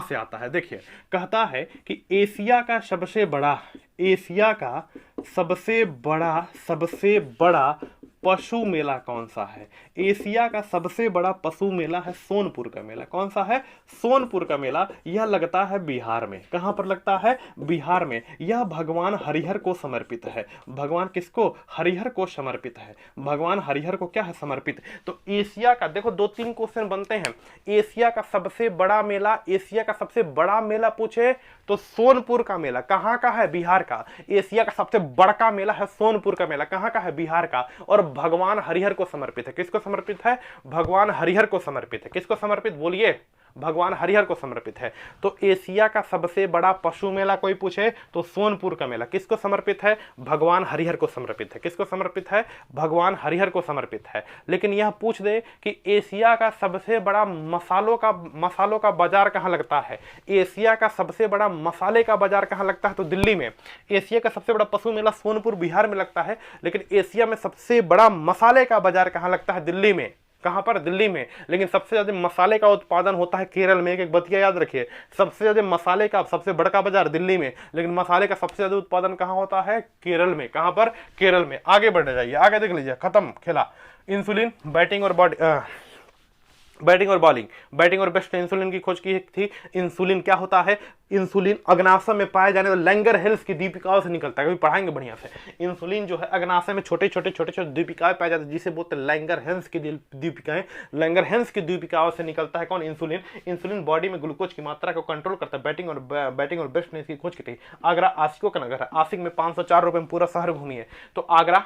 से आता है। देखिए, कहता है कि एशिया का सबसे बड़ा पशु मेला कौन सा है? एशिया का सबसे बड़ा पशु मेला है सोनपुर का मेला। कौन सा है? सोनपुर का मेला। यह लगता है बिहार में। कहां पर लगता है? बिहार में। यह भगवान हरिहर को समर्पित है। भगवान किसको? हरिहर को समर्पित है। भगवान हरिहर को क्या है? समर्पित। तो एशिया का, देखो 2-3 क्वेश्चन बनते हैं। एशिया का सबसे बड़ा मेला, एशिया का सबसे बड़ा मेला पूछे तो सोनपुर का मेला। कहां का है? बिहार का। एशिया का सबसे बड़ा मेला है सोनपुर का मेला। कहां का है? बिहार का। और भगवान हरिहर को समर्पित है। किसको समर्पित है? भगवान हरिहर को समर्पित है। किसको समर्पित? बोलिए, भगवान हरिहर को समर्पित है। तो एशिया का सबसे बड़ा पशु मेला कोई पूछे तो सोनपुर का मेला किसको समर्पित है? भगवान हरिहर को समर्पित है। किसको समर्पित है? भगवान हरिहर को समर्पित है। लेकिन यह पूछ दे कि एशिया का सबसे बड़ा मसालों का बाजार कहाँ लगता है? एशिया का सबसे बड़ा मसाले का बाजार कहाँ लगता है? तो दिल्ली में। एशिया का सबसे बड़ा पशु मेला सोनपुर बिहार में लगता है, लेकिन एशिया में सबसे बड़ा मसाले का बाजार कहाँ लगता है? दिल्ली में। कहां पर? दिल्ली में। लेकिन सबसे ज्यादा मसाले का उत्पादन होता है केरल में। एक बतिया याद रखिए, सबसे ज्यादा मसाले का सबसे बड़ा बाजार दिल्ली में, लेकिन मसाले का सबसे ज्यादा उत्पादन कहां होता है? केरल में। कहां पर? केरल में। आगे बढ़ जाइए, आगे देख लीजिए, खत्म खेला। इंसुलिन, बैटिंग और बॉलिंग, बैटिंग और बेस्ट इंसुलिन की खोज की थी। इंसुलिन क्या होता है? इंसुलिन अग्नाशय में पाए जाने वाले लैंगरहेंस की दीपिकाओं से निकलता है। कभी पढ़ाएंगे बढ़िया से। इंसुलिन जो है अग्नाशय में छोटे छोटे दीपिकाएं पाए जाती है, जिसे बोलते हैं लैंगरहेंस की दीपिकाएं। लैंगरहेंस की दीपिकाओं से निकलता है कौन? इंसुलिन। इंसुलिन बॉडी में ग्लूकोज की मात्रा को कंट्रोल करता है। बैटिंग और बेस्ट ने इसकी खोज की थी। आगरा आशिकों का नगर है। आशिक में 504 रुपए में पूरा शहर घूमिए। तो आगरा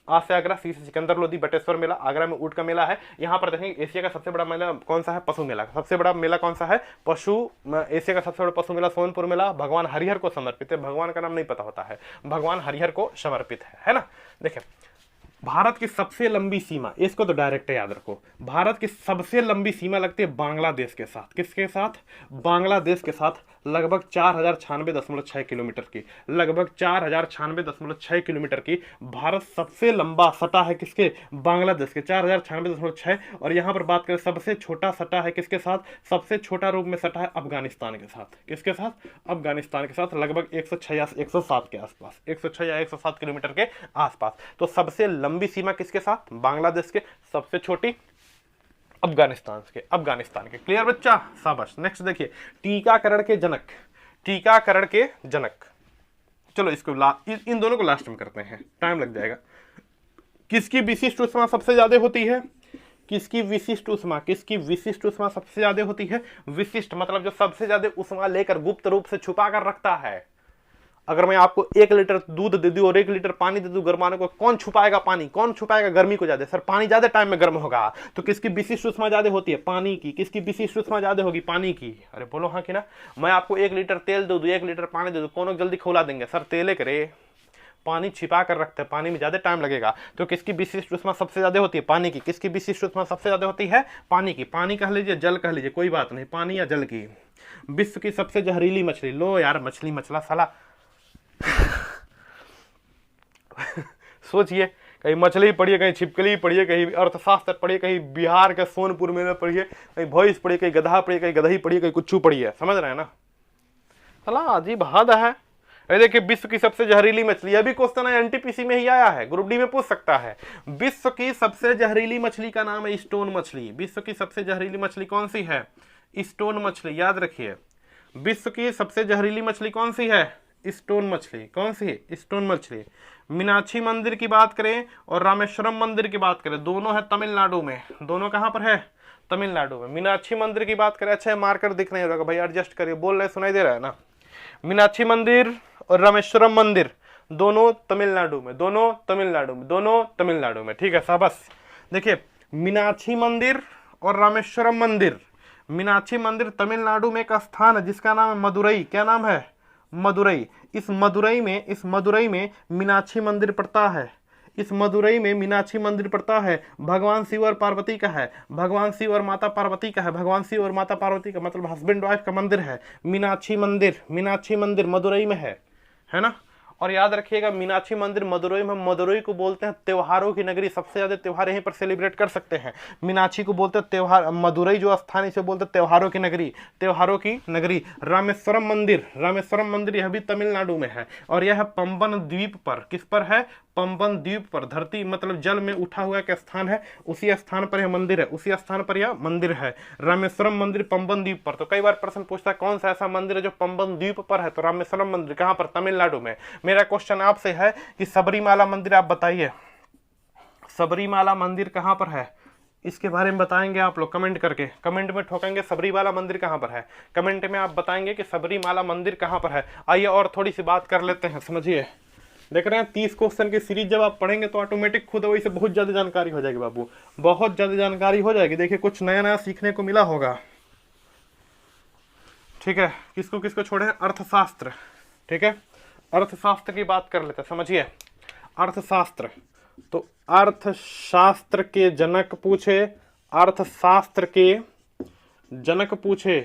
आज से आगरा, सी से सिकंदर लोधी, बटेश्वर मेला, आगरा में ऊंट का मेला है। यहाँ पर देखेंगे एशिया का सबसे बड़ा मेला कौन सा है? पशु मेला। सबसे बड़ा मेला कौन सा है? एशिया का सबसे बड़ा पशु मेला सोनपुर मेला भगवान हरिहर को समर्पित है। भगवान का नाम नहीं पता होता है, भगवान हरिहर को समर्पित है ना। देखिए, भारत की सबसे लंबी सीमा, इसको तो डायरेक्ट याद रखो, भारत की सबसे लंबी सीमा लगती है बांग्लादेश के साथ। किसके साथ? बांग्लादेश के साथ। लगभग 4096.6 किलोमीटर की, लगभग 4096.6 किलोमीटर की भारत सबसे लंबा सटा है किसके? बांग्लादेश के, 4096.6। और यहाँ पर बात करें सबसे छोटा सटा है किसके साथ? सबसे छोटा रूप में सटा है अफगानिस्तान के साथ। किसके साथ? अफगानिस्तान के साथ। लगभग 106 के आसपास, 106 या 107 किलोमीटर के आसपास। तो सबसे लंबी सीमा किसके साथ? बांग्लादेश के। सबसे छोटी अफगानिस्तान के। क्लियर बच्चा? शाबाश। नेक्स्ट देखिए, टीकाकरण के जनक। चलो इसको इन दोनों को लास्ट में करते हैं, टाइम लग जाएगा। किसकी विशिष्ट उष्मा सबसे ज्यादा होती है? किसकी विशिष्ट उष्मा सबसे ज्यादा होती है? विशिष्ट मतलब जो सबसे ज्यादा उष्मा लेकर गुप्त रूप से छुपा कर रखता है। अगर मैं आपको 1 लीटर दूध दे दूं और 1 लीटर पानी दे दूं गरमाने को, कौन छुपाएगा पानी? कौन छुपाएगा गर्मी को ज्यादा? सर पानी ज्यादा टाइम में गर्म होगा, तो किसकी विशिष्ट उष्मा ज्यादा होती है? पानी की। किसकी विशिष्ट उष्मा ज्यादा होगी? पानी की। अरे बोलो हाँ कि ना। मैं आपको 1 लीटर तेल दे दूं, 1 लीटर पानी दे दूं, कौन जल्दी खौला देंगे? सर तेले करे, पानी छिपा कर रखते हैं, पानी में ज्यादा टाइम लगेगा। तो किसकी विशिष्ट उष्मा सबसे ज्यादा होती है? पानी की। किसकी विशिष्ट उष्मा सबसे ज्यादा होती है? पानी की। पानी कह लीजिए, जल कह लीजिए, कोई बात नहीं, पानी या जल की। विश्व की सबसे जहरीली मछली, लो यार मछला साला सोचिए, कहीं मछली पढ़िए, कहीं छिपकली पढ़िए, कहीं अर्थशास्त्र पढ़िए, कहीं बिहार के सोनपुर में पढ़िए, कहीं भैंस पढ़िए, कहीं गधा पढ़िए, कहीं गदही पढ़िए, कहीं कुछ पढ़िए। समझ रहे हैं ना? साला अजीब हद है। देखिए, विश्व की सबसे जहरीली मछली, अभी क्वेश्चन है एनटीपीसी में ही आया है, ग्रुप डी में पूछ सकता है। विश्व की सबसे जहरीली मछली का नाम है स्टोन मछली। विश्व की सबसे जहरीली मछली कौन सी है? स्टोन मछली। याद रखिए, विश्व की सबसे जहरीली मछली कौन सी है? स्टोन मछली। कौन सी है? स्टोन मछली। मीनाक्षी मंदिर की बात करें और रामेश्वरम मंदिर की बात करें, दोनों है तमिलनाडु में। दोनों कहां पर है? तमिलनाडु में। मीनाक्षी मंदिर की बात करें, अच्छा मार्कर दिख नहीं रहा भाई, एडजस्ट करिए, बोल रहे सुनाई दे रहा है ना। मीनाक्षी मंदिर और रामेश्वरम मंदिर दोनों तमिलनाडु में, दोनों तमिलनाडु में। ठीक है, शाबाश। देखिए, मीनाक्षी मंदिर और रामेश्वरम मंदिर। मीनाक्षी मंदिर तमिलनाडु में एक स्थान है जिसका नाम है मदुरई। क्या नाम है? मदुरई। इस मदुरई में मीनाक्षी मंदिर पड़ता है। इस मदुरई में मीनाक्षी मंदिर पड़ता है। भगवान शिव और पार्वती का है, भगवान शिव और माता पार्वती का है, भगवान शिव और माता पार्वती का मतलब हस्बैंड वाइफ का मंदिर है। मीनाक्षी मंदिर मदुरई में है ना। और याद रखिएगा, मीनाक्षी मंदिर मदुरई में, मदुरई को बोलते हैं त्योहारों की नगरी। सबसे ज्यादा त्योहार यहीं पर सेलिब्रेट कर सकते हैं। मीनाक्षी को बोलते हैं त्योहार, मदुरई जो स्थान इसे बोलते हैं त्योहारों की नगरी। रामेश्वरम मंदिर यह भी तमिलनाडु में है और यह पंबन द्वीप पर, किस पर है? पंबन द्वीप पर, धरती मतलब जल में उठा हुआ एक स्थान है, उसी स्थान पर यह मंदिर है, रामेश्वरम मंदिर पंबन द्वीप पर। तो कई बार प्रश्न पूछता है कौन सा ऐसा मंदिर है जो पंबन द्वीप पर है? तो रामेश्वरम मंदिर कहां पर? तमिलनाडु में। मेरा क्वेश्चन आपसे है कि सबरीमाला मंदिर आप बताइए, सबरीमाला मंदिर कहां पर है? इसके बारे में बताएंगे आप लोग कमेंट करके, कमेंट में ठोकेंगे सबरीमाला मंदिर कहां पर है, कमेंट में आप बताएंगे कि सबरीमाला मंदिर कहां पर है। आइए और थोड़ी सी बात कर लेते हैं, समझिए देख रहे हैं 30 क्वेश्चन की सीरीज जब आप पढ़ेंगे तो ऑटोमेटिक खुद वही से बहुत ज्यादा जानकारी हो जाएगी बाबू, बहुत ज्यादा जानकारी हो जाएगी। देखिए कुछ नया नया सीखने को मिला होगा। ठीक है, किसको किसको छोड़े हैं, अर्थशास्त्र। ठीक है, अर्थशास्त्र की बात कर लेते हैं, समझिए अर्थशास्त्र। तो अर्थशास्त्र के जनक पूछे, अर्थशास्त्र के जनक पूछे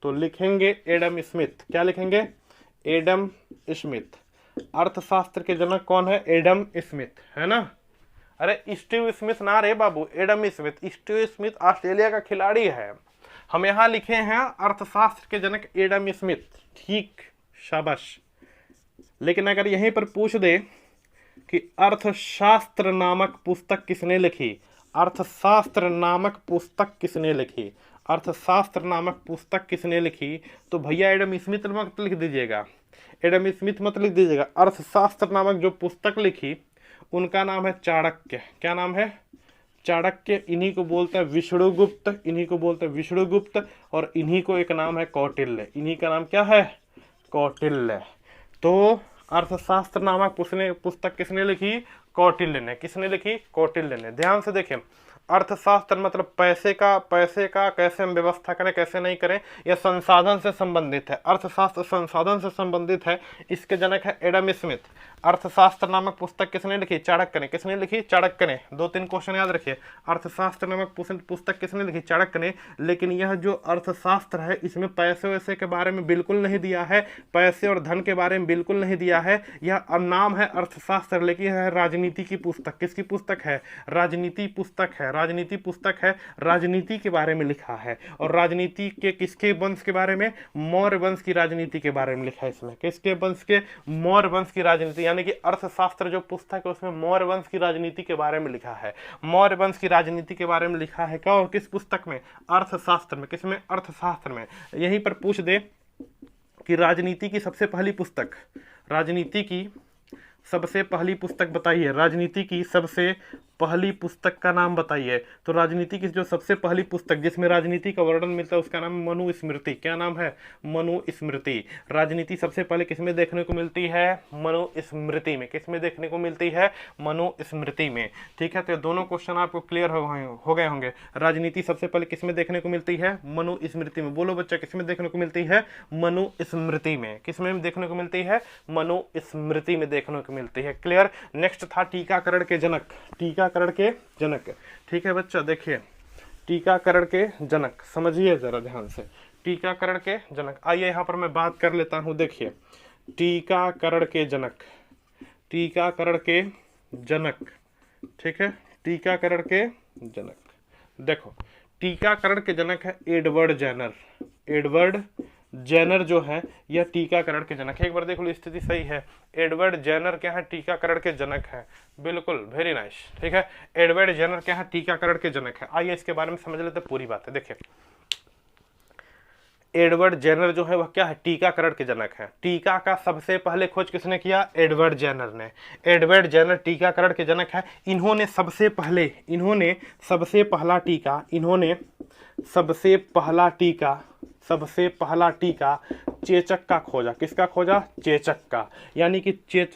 तो लिखेंगे एडम स्मिथ। क्या लिखेंगे, एडम स्मिथ। अर्थशास्त्र के जनक कौन है, एडम स्मिथ, है ना। अरे स्टीव स्मिथ ना रे बाबू, Adam Smith. Steve Smith Australia का खिलाड़ी है, हम यहां लिखे हैं अर्थशास्त्र के जनक एडम स्मिथ। ठीक, शाबाश। लेकिन अगर यहीं पर पूछ दे कि अर्थशास्त्र नामक पुस्तक किसने लिखी, अर्थशास्त्र नामक पुस्तक किसने लिखी, अर्थशास्त्र नामक पुस्तक किसने लिखी, तो भैया एडम स्मिथ मत लिख दीजिएगा, एडम स्मिथ मत लिख दीजिएगा। अर्थशास्त्र नामक जो पुस्तक लिखी उनका नाम है चाणक्य। क्या नाम है, चाणक्य। इन्हीं को बोलते हैं विष्णुगुप्त, इन्हीं को बोलते हैं विष्णुगुप्त, और इन्हीं को एक नाम है कौटिल्य। इन्हीं का नाम क्या है, कौटिल्य। तो अर्थशास्त्र नामक पुस्तक किसने लिखी, कौटिल्य ने। किसने लिखी, कौटिल्य ने। ध्यान से देखें, अर्थशास्त्र मतलब पैसे का कैसे हम व्यवस्था करें कैसे नहीं करें, यह संसाधन से संबंधित है। अर्थशास्त्र संसाधन से संबंधित है, इसके जनक है एडम स्मिथ। अर्थशास्त्र नामक पुस्तक किसने लिखी, चाणक्य ने। किसने लिखी, चाणक्य ने। 2-3 क्वेश्चन याद रखिए, अर्थशास्त्र नामक पुस्तक किसने लिखी, चाणक्य ने। लेकिन यह जो अर्थशास्त्र है इसमें पैसे वैसे के बारे में बिल्कुल नहीं दिया है, पैसे और धन के बारे में बिल्कुल नहीं दिया है। यह नाम है अर्थशास्त्र, लेकिन यह है राजनीति की पुस्तक। किसकी पुस्तक है, राजनीति पुस्तक है, राजनीति पुस्तक है, राजनीति के बारे में लिखा है। और राजनीति के किसके वंश के बारे में, मौर्य वंश की राजनीति के बारे में लिखा है इसमें। किसके वंश के, मौर्य वंश की राजनीति, यानी कि अर्थशास्त्र जो पुस्तक है उसमें मौर्य वंश की राजनीति के बारे में लिखा है। मौर्य वंश की राजनीति के बारे में लिखा है। क्या, किस पुस्तक में, अर्थशास्त्र में। किसमें, अर्थशास्त्र में। यहीं पर पूछ दे कि राजनीति की सबसे पहली पुस्तक, राजनीति की सबसे पहली पुस्तक बताइए, राजनीति की सबसे पहली पुस्तक का नाम बताइए। तो राजनीति की जो सबसे पहली पुस्तक जिसमें राजनीति का वर्णन मिलता है उसका नाम मनुस्मृति। क्या नाम है, मनुस्मृति। राजनीति सबसे पहले किसमें देखने को मिलती है, मनुस्मृति में। किसमें देखने को मिलती है, मनुस्मृति में। ठीक है, तो दोनों क्वेश्चन आपको क्लियर हो गए होंगे। राजनीति सबसे पहले किसमें देखने को मिलती है, मनुस्मृति में। बोलो बच्चा, किसमें देखने को मिलती है, मनुस्मृति में। किसमें देखने को मिलती है, मनुस्मृति में देखने को मिलती है। क्लियर। नेक्स्ट था टीकाकरण के जनक, टीकाकरण के जनक। ठीक है बच्चा, देखिए टीकाकरण के जनक समझिए जरा ध्यान से, टीकाकरण के जनक। आइए यहां पर मैं बात कर लेता हूं। देखिए टीकाकरण के जनक, टीकाकरण के जनक। ठीक है, टीकाकरण के जनक। देखो टीकाकरण के जनक है एडवर्ड जेनर। एडवर्ड जेनर जो है यह टीकाकरण के जनक है। एक बार देखो स्थिति सही है, एडवर्ड जेनर क्या है, टीकाकरण के जनक है। बिल्कुल, वेरी नाइस। ठीक है, एडवर्ड जेनर क्या है, टीकाकरण के जनक है। आइए इसके बारे में समझ लेते, पूरी बात है। देखिए एडवर्ड जेनर जो है वह क्या है, टीकाकरण के जनक है। टीका का सबसे पहले खोज किसने किया, एडवर्ड जेनर ने। एडवर्ड जेनर टीकाकरण के जनक है। इन्होंने सबसे पहला टीका चेचक का खोजा। किसका खोजा, चेचक का। यानी कि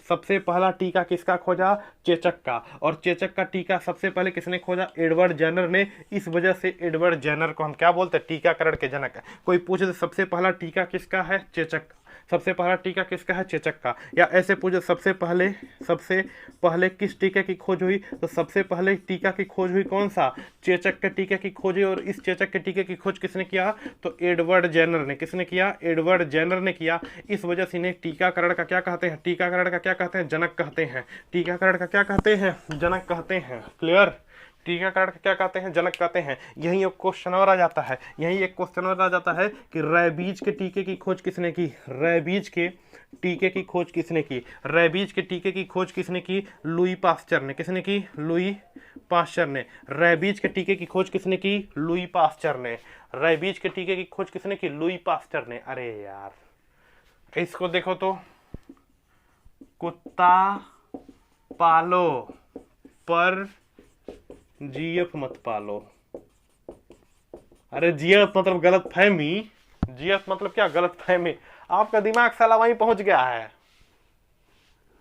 सबसे पहला टीका किसका खोजा, चेचक का। और चेचक का टीका सबसे पहले किसने खोजा, एडवर्ड जेनर ने। इस वजह से एडवर्ड जेनर को हम क्या बोलते हैं, टीकाकरण के जनक। कोई पूछे सबसे पहला टीका किसका है, चेचक का। सबसे पहला टीका किसका है, चेचक का। या ऐसे पूछे सबसे पहले किस टीके की खोज हुई, तो सबसे पहले टीका की खोज हुई कौन सा, चेचक के टीके की खोज हुई। और इस चेचक के टीके की खोज किसने किया, तो एडवर्ड जेनर ने। किसने किया, एडवर्ड जेनर ने किया। इस वजह से इन्हें टीकाकरण का क्या कहते हैं, टीकाकरण का क्या कहते हैं, जनक कहते हैं। टीकाकरण का क्या कहते हैं, जनक कहते हैं। क्लियर। टीकाकरण क्या कहते हैं, जनक कहते हैं। यही एक क्वेश्चन और आ जाता है, कि रेबीज के टीके की खोज किसने की, रेबीज के टीके की खोज किसने की, रेबीज के टीके की खोज किसने की, लुई पास्चर ने। किसने की, लुई पास्चर ने। रेबीज के टीके की खोज किसने की, लुई पास्चर ने। रेबीज के टीके की खोज किसने की, लुई पास्चर ने। अरे यार इसको देखो तो, कुत्ता पालो पर जीएफ मत पालो। अरे जीएफ मतलब गलत फहमी, जीएफ मतलब क्या, गलत फहमी। आपका दिमाग साला वहीं पहुंच गया है।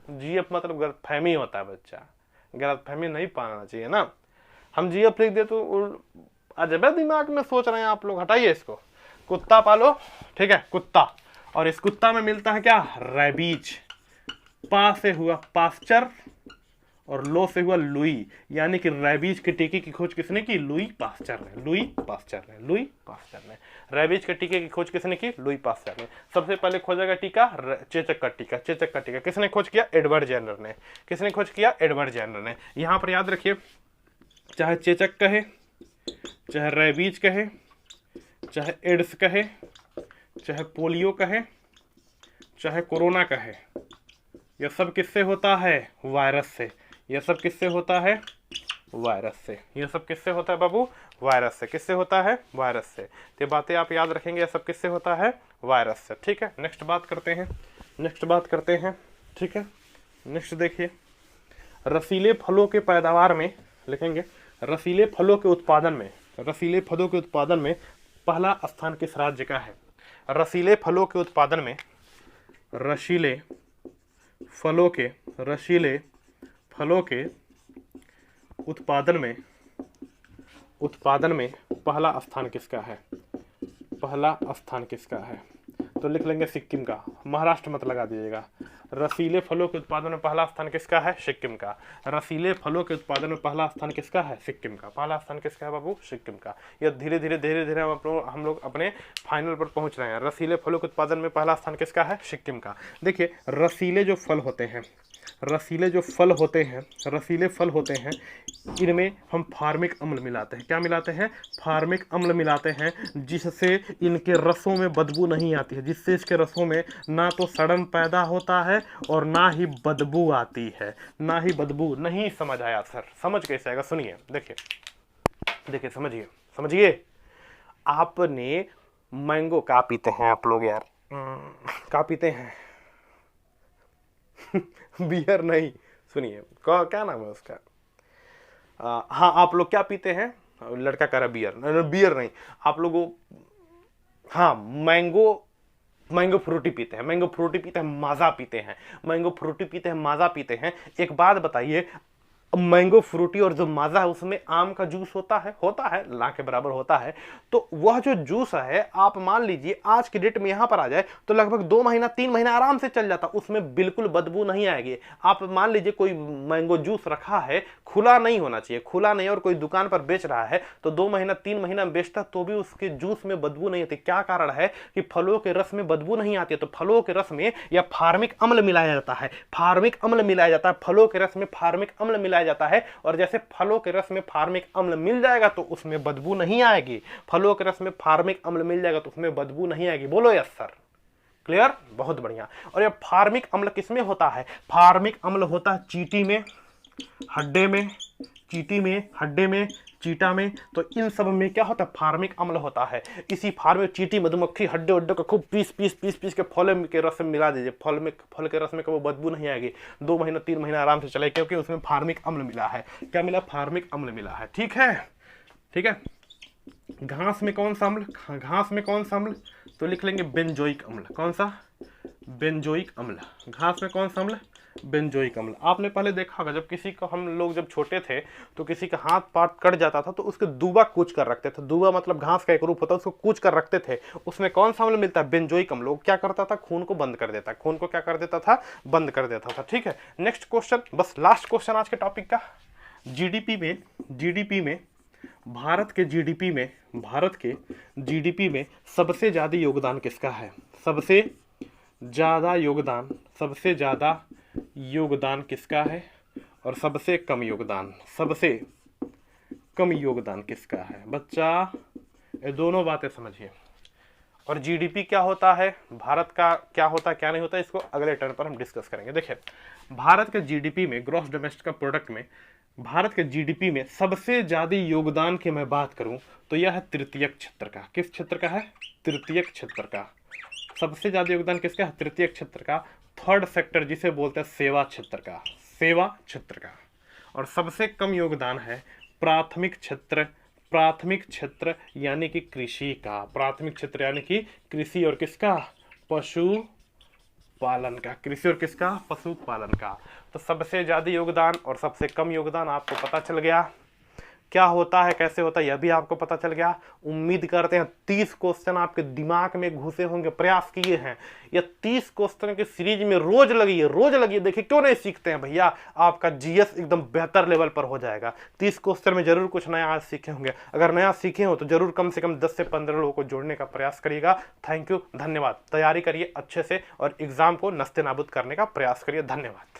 जीएफ मतलब गलतफहमी होता है बच्चा, गलतफहमी नहीं पाना चाहिए ना। हम जीएफ लिख दे तो अजब दिमाग में सोच रहे हैं आप लोग, हटाइए इसको। कुत्ता पालो, ठीक है, कुत्ता, और इस कुत्ता में मिलता है क्या, रैबीज। पा से हुआ पास्चर और लो से हुआ लुई, यानी कि रैबीज के टीके की खोज किसने की, लुई पास्चर ने। लुई पास्चर ने, लुई पास्चर ने। रैबीज के टीके की खोज किसने की, लुई पास्चर ने। सबसे पहले खोजा गया टीका चेचक का टीका। चेचक का टीका किसने खोज किया, एडवर्ड जेनर ने। किसने खोज किया, एडवर्ड जेनर ने। यहां पर याद रखिए, चाहे चेचक कहे, चाहे रैबीज कहे, चाहे एड्स कहे, चाहे पोलियो कहे, चाहे कोरोना कहे, यह सब किससे होता है, वायरस से। यह सब किससे होता है, वायरस से। यह सब किससे होता है बाबू, वायरस से। किससे होता है, वायरस से। तो बातें आप याद रखेंगे, यह सब किससे होता है, वायरस से। ठीक है, नेक्स्ट बात करते हैं, नेक्स्ट बात करते हैं। ठीक है, नेक्स्ट देखिए, रसीले फलों के पैदावार में लिखेंगे, रसीले फलों के उत्पादन में, रसीले फलों के उत्पादन में पहला स्थान किस राज्य का है। रसीले फलों के उत्पादन में, रसीले फलों के, रसीले फलों के उत्पादन में, उत्पादन में पहला स्थान किसका है, पहला स्थान किसका है। तो लिख लेंगे सिक्किम का, महाराष्ट्र मत लगा दीजिएगा। रसीले फलों के उत्पादन में पहला स्थान किसका है, सिक्किम का। रसीले फलों के उत्पादन में पहला स्थान किसका है, सिक्किम का। पहला स्थान किसका है बाबू, सिक्किम का। यह धीरे धीरे धीरे धीरे हम लोग अपने फाइनल पर पहुंच रहे हैं। रसीले फलों के उत्पादन में पहला स्थान किसका है, सिक्किम का। देखिए, रसीले जो फल होते हैं, रसीले जो फल होते हैं, रसीले फल होते हैं, इनमें हम फार्मिक अम्ल मिलाते हैं। क्या मिलाते हैं, फार्मिक अम्ल मिलाते हैं, जिससे इनके रसों में बदबू नहीं आती है, जिससे इसके रसों में ना तो सड़न पैदा होता है और ना ही बदबू आती है, ना ही बदबू। नहीं समझ आया सर, समझ कैसे आएगा, सुनिए, देखिए देखिए, समझिए समझिए। आपने मैंगो का पीते हैं आप लोग यार, का पीते हैं बियर नहीं, सुनिए, क्या नाम है उसका, हाँ, आप लोग क्या पीते हैं, लड़का कह रहा बियर, बियर नहीं, आप लोगों, हाँ, मैंगो फ्रूटी पीते हैं, मैंगो फ्रूटी पीते हैं, माजा पीते हैं, मैंगो फ्रूटी पीते हैं, माजा पीते हैं। एक बात बताइए, मैंगो फ्रूटी और जो माजा है उसमें आम का जूस होता है ना के बराबर होता है। तो वह जो जूस है, आप मान लीजिए आज की डेट में यहां पर आ जाए तो लगभग 2 महीना 3 महीना आराम से चल जाता, उसमें बिल्कुल बदबू नहीं आएगी। आप मान लीजिए कोई मैंगो जूस रखा है, खुला नहीं होना चाहिए, खुला नहीं, और कोई दुकान पर बेच रहा है तो 2 महीना 3 महीना बेचता तो भी उसके जूस में बदबू नहीं आती। क्या कारण है कि फलों के रस में बदबू नहीं आती है। तो फलों के रस में या फार्मिक अम्ल मिलाया जाता है, फार्मिक अम्ल मिलाया जाता है, फलों के रस में फार्मिक अम्ल मिलाया जाता है। और जैसे फलों के रस में फार्मिक अम्ल मिल जाएगा तो उसमें बदबू नहीं आएगी, फलों के रस में फार्मिक अम्ल मिल जाएगा तो उसमें बदबू नहीं आएगी। बोलो यस सर, क्लियर, बहुत बढ़िया। और ये फार्मिक अम्ल किसमें होता है, फार्मिक अम्ल होता है चींटी में, हड्डे में, चींटी में, हड्डे में, चीटा में। तो इन सब में क्या होता है, फार्मिक अम्ल होता है। इसी फार्मिक, चींटी, मधुमक्खी, हड्डे उड्डे को खूब पीस के फल के रस में मिला दीजिए, फल के रस में कभी बदबू नहीं आएगी, 2 महीना 3 महीना आराम से चले, क्योंकि उसमें फार्मिक अम्ल मिला है। क्या मिला, फार्मिक अम्ल मिला है। ठीक है, ठीक है। घास में कौन सा अम्ल, घास में कौन सा अम्ल, तो लिख लेंगे बेंजोइक अम्ल। कौन सा, बेंजोइक अम्ल। घास में कौन सा अम्ल, बेंजोइक अम्ल। आपने पहले देखा होगा, जब किसी को, हम लोग जब छोटे थे तो किसी का हाथ पाट कट जाता था तो उसके दूबा कूच कर रखते थे। दूबा मतलब घास का एक रूप होता है, उसको कूच कर रखते थे। उसमें कौन सा अम्ल मिलता है, बेंजोइक अम्ल। क्या करता था, खून को बंद कर देता, खून को क्या कर देता था, बंद कर देता था। ठीक है, नेक्स्ट क्वेश्चन, बस लास्ट क्वेश्चन आज के टॉपिक का। जीडीपी में भारत के जीडीपी में, भारत के जीडीपी में सबसे ज्यादा योगदान किसका है, सबसे ज्यादा योगदान, सबसे ज्यादा योगदान किसका है, और सबसे कम योगदान, सबसे कम योगदान किसका है। बच्चा ये दोनों बातें समझिए। और जीडीपी क्या होता है, भारत का क्या होता है, क्या नहीं होता, इसको अगले टर्न पर हम डिस्कस करेंगे। देखिए, भारत के जीडीपी में, ग्रॉस डोमेस्टिक प्रोडक्ट में, भारत के जीडीपी में सबसे ज्यादा योगदान की मैं बात करूं तो यह है तृतीयक क्षेत्र का। किस क्षेत्र का है, तृतीयक क्षेत्र का। सबसे ज्यादा योगदान किसका है, तृतीयक क्षेत्र का। थर्ड सेक्टर जिसे बोलते हैं सेवा क्षेत्र का, सेवा क्षेत्र का। और सबसे कम योगदान है प्राथमिक क्षेत्र, प्राथमिक क्षेत्र यानी कि कृषि का, प्राथमिक क्षेत्र यानी कि कृषि और किसका, पशुपालन का, कृषि और किसका, पशुपालन का। तो सबसे ज्यादा योगदान और सबसे कम योगदान आपको पता चल गया, क्या होता है कैसे होता है यह भी आपको पता चल गया। उम्मीद करते हैं 30 क्वेश्चन आपके दिमाग में घुसे होंगे, प्रयास किए हैं। यह 30 क्वेश्चन की सीरीज में रोज लगिए, देखिए क्यों नहीं सीखते हैं भैया, आपका जीएस एकदम बेहतर लेवल पर हो जाएगा। 30 क्वेश्चन में जरूर कुछ नया आज सीखे होंगे, अगर नया सीखे हो तो जरूर कम से कम 10 से 15 लोगों को जोड़ने का प्रयास करिएगा। थैंक यू, धन्यवाद। तैयारी करिए अच्छे से और एग्जाम को नस्ते नाबूद करने का प्रयास करिए। धन्यवाद।